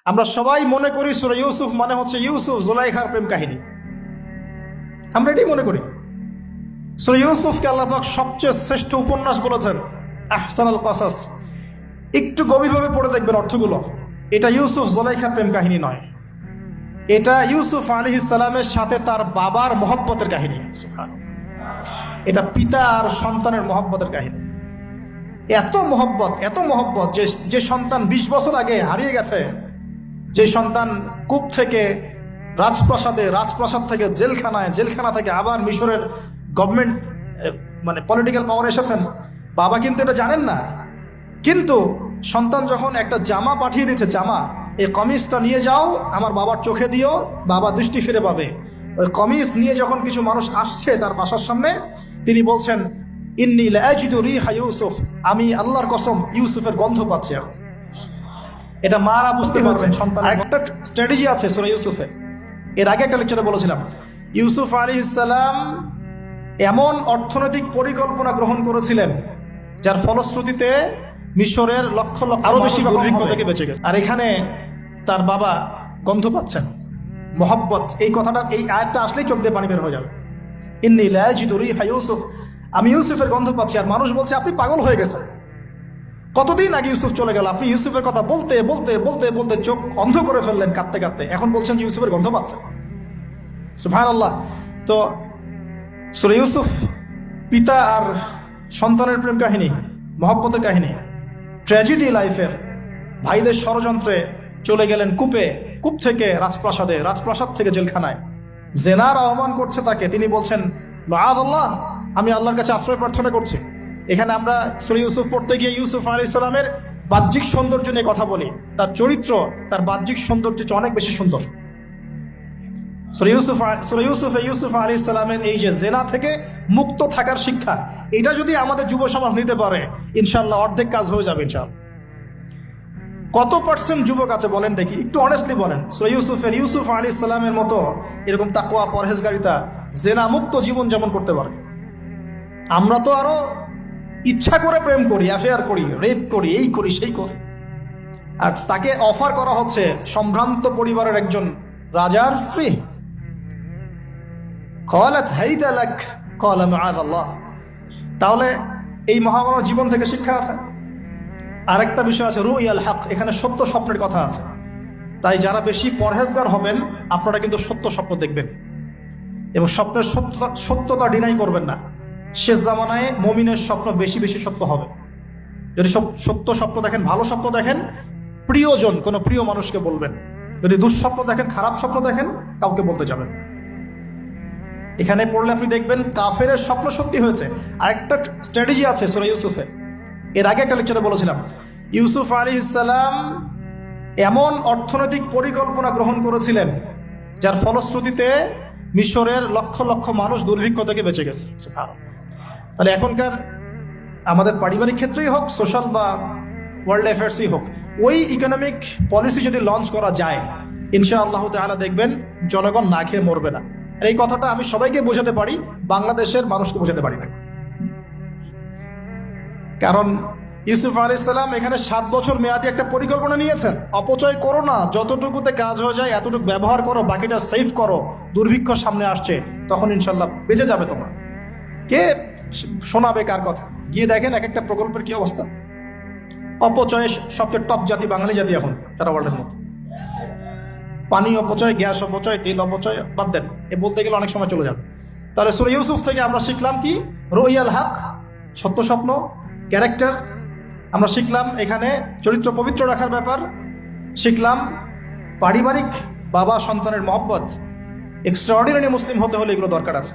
আমরা সবাই মনে করি সূরা ইউসুফ মানে হচ্ছে ইউসুফ জুলাইখার প্রেম কাহিনী, আমরা এটাই মনে করি। সূরা ইউসুফকে আল্লাহ পাক সবচেয়ে শ্রেষ্ঠ উপন্যাস বলেছেন, আহসানুল কাসাস। একটু গভীরভাবে পড়ে দেখবেন অর্থগুলো। এটা ইউসুফ জুলাইখার প্রেম কাহিনী নয়, এটা ইউসুফ আলাইহিস সালামের সাথে তার বাবার মহব্বতের কাহিনী। এটা পিতা আর সন্তানের মহব্বতের কাহিনী। এত মহব্বত যে সন্তান 20 বছর আগে হারিয়ে গেছে, যে সন্তান কূপ থেকে রাজপ্রাসাদ থেকে জেলখানা থেকে আবার মিশরের গভর্নমেন্ট মানে পলিটিক্যাল পাওয়ার এসেছেন, বাবা কিন্তু এটা জানেন না। কিন্তু সন্তান যখন একটা জামা পাঠিয়ে দিচ্ছে, জামা, এই কমিজটা নিয়ে যাও আমার বাবার চোখে দিও, বাবা দৃষ্টি ফিরে পাবে। ওই কমিজ নিয়ে যখন কিছু মানুষ আসছে তার বাসার সামনে, তিনি বলছেন, ইন্নী লাআজিদু রিহা ইউসুফ, আমি আল্লাহর কসম ইউসুফের গন্ধ পাচ্ছি। এটা মারা বুঝতে পারছেন সন্তান। একটা স্ট্র্যাটেজি আছে সূরা ইউসুফে, এর আগে একটা লেকচারে বলেছিলাম। ইউসুফ আলাইহিস সালাম এমন অর্থনৈতিক পরিকল্পনা গ্রহণ করেছিলেন যার ফলশ্রুতিতে মিশরের লক্ষ লক্ষ আরো বেশি দুর্ভিক্ষ থেকে বেঁচে গেছে। আর এখানে তার বাবা গন্ধ পাচ্ছেন, মহব্বত। এই কথাটা, এই আয়াতটা আসলেই চোখ দিয়ে পানি বের হয়ে যাবে। ইন্নী লাআজিদু রিহা ইউসুফ, আমি ইউসুফের গন্ধ পাচ্ছি। আর মানুষ বলছে আপনি পাগল হয়ে গেছেন, কতদিন আগে ইউসুফ চলে গেল, আপনি ইউসুফের কথা বলতে বলতে বলতে বলতে চোখ অন্ধ করে ফেললেন কাঁদতে কাঁদতে, এখন বলছেন ইউসুফের গন্ধ পাচ্ছেন। সুবহানাল্লাহ। তো সূরা ইউসুফ পিতা আর সন্তানের প্রেম কাহিনী, মহব্বতের কাহিনী, ট্র্যাজেডি লাইফের। ভাইদের ষড়যন্ত্রে চলে গেলেন কূপ থেকে রাজপ্রাসাদ থেকে জেলখানায়। জেনার আহ্বান করছে তাকে, তিনি বলছেন মাআযাল্লাহ, আমি আল্লাহর কাছে আশ্রয় প্রার্থনা করছি। এখানে আমরা সূরা ইউসুফ পড়তে গিয়ে ইউসুফ আলাইহিস সালামের বাহ্যিক সৌন্দর্য নিয়ে কথা বলি, তার চরিত্র, তার বাহ্যিক সৌন্দর্য অনেক বেশি সুন্দর। সূরা ইউসুফ আলাইহিস সালামের এই যে জেনা থেকে মুক্ত থাকার শিক্ষা, এটা যদি আমাদের যুব সমাজ নিতে পারে, ইনশাআল্লাহ অর্ধেক কাজ হয়ে যাবে ইনশাআল্লাহ। কত পার্সেন্ট যুবক আছে বলেন দেখি, একটু অনেস্টলি বলেন। সূরা ইউসুফ আলাইহিস সালামের মতো এরকম তাকওয়া, পরহেজগারিতা, জেনা মুক্ত জীবন যেমন করতে পারে। আমরা তো আরো ইচ্ছা করে প্রেম করি, অ্যাফেয়ার করি, রেপ করি, এই করি সেই করি। আর তাকে অফার করা হচ্ছে সম্ভ্রান্ত পরিবারের একজন রাজার স্ত্রী। ক্বালাত হাইতা লাক ক্বালা মাআযাল্লাহ। তাহলে এই মহামানব জীবন থেকে শিক্ষা আছে। আরেকটা বিষয় আছে রুইয়াল হক, এখানে সত্য স্বপ্নের কথা আছে। তাই যারা বেশি পরহেজগার হবেন আপনারা কিন্তু সত্য স্বপ্ন দেখবেন এবং স্বপ্নের সত্যতা ডিনাই করবেন না। শেষ জামানায় মুমিনের স্বপ্ন বেশি বেশি সত্য হবে। যদি সত্য স্বপ্ন দেখেন, ভালো স্বপ্ন দেখেন, প্রিয়জন কোনো প্রিয় মানুষকে বলবেন। যদি দুঃস্বপ্ন দেখেন, খারাপ স্বপ্ন দেখেন, কাউকে বলতে যাবেন। এখানে পড়লে আপনি দেখবেন কাফেরের স্বপ্ন সত্যি হয়েছে। আরেকটা স্ট্র্যাটেজি আছে সূরা ইউসুফে, এর আগে একটা লেকচারে বলেছিলাম। ইউসুফ আলাইহিস সালাম এমন অর্থনৈতিক পরিকল্পনা গ্রহণ করেছিলেন যার ফলশ্রুতিতে মিশরের লক্ষ লক্ষ মানুষ দুর্ভিক্ষ থেকে বেঁচে গেছে। তাহলে এখনকার আমাদের পারিবারিক ক্ষেত্রেই হোক, সোশ্যাল বা ওয়ার্ল্ড অ্যাফেয়ার্সই হোক, ওই ইকোনমিক পলিসি যদি লঞ্চ করা যায়, ইনশাআল্লাহ তাআলা দেখবেন জনগণ না খেয়ে মরবে না। আর এই কথাটা আমি সবাইকে বোঝাতে পারি, বাংলাদেশের মানুষকে বোঝাতে পারি না। কারণ ইউসুফ আলাইহিস সালাম এখানে 7 বছর মেয়াদি একটা পরিকল্পনা নিয়েছেন। অপচয় করো না, যতটুকুতে কাজ হয়ে যায় এতটুকু ব্যবহার করো, বাকিটা সেভ করো। দুর্ভিক্ষ সামনে আসছে, তখন ইনশাল্লাহ বেঁচে যাবে তোমরা। কে শোনাবে কার কথা? গিয়ে দেখেন এক একটা প্রকল্পের কি অবস্থা। অপচয়ে সবচেয়ে টপ জাতি বাঙালি জাতি এখন, তারা ওয়ার্ল্ডের মতো। পানি অপচয়, গ্যাস অপচয়, তেল অপচয় বাদ দেন, এ বলতে গেলে অনেক সময় চলে যাবে। তাহলে সূরা ইউসুফ থেকে আমরা শিখলাম কি? রুইয়াল হক, সত্য স্বপ্ন, ক্যারেক্টার। আমরা শিখলাম এখানে চরিত্র পবিত্র রাখার ব্যাপার। শিখলাম পারিবারিক বাবা সন্তানের মহব্বত। এক্সট্রাঅর্ডিনারি মুসলিম হতে হলে এগুলো দরকার আছে।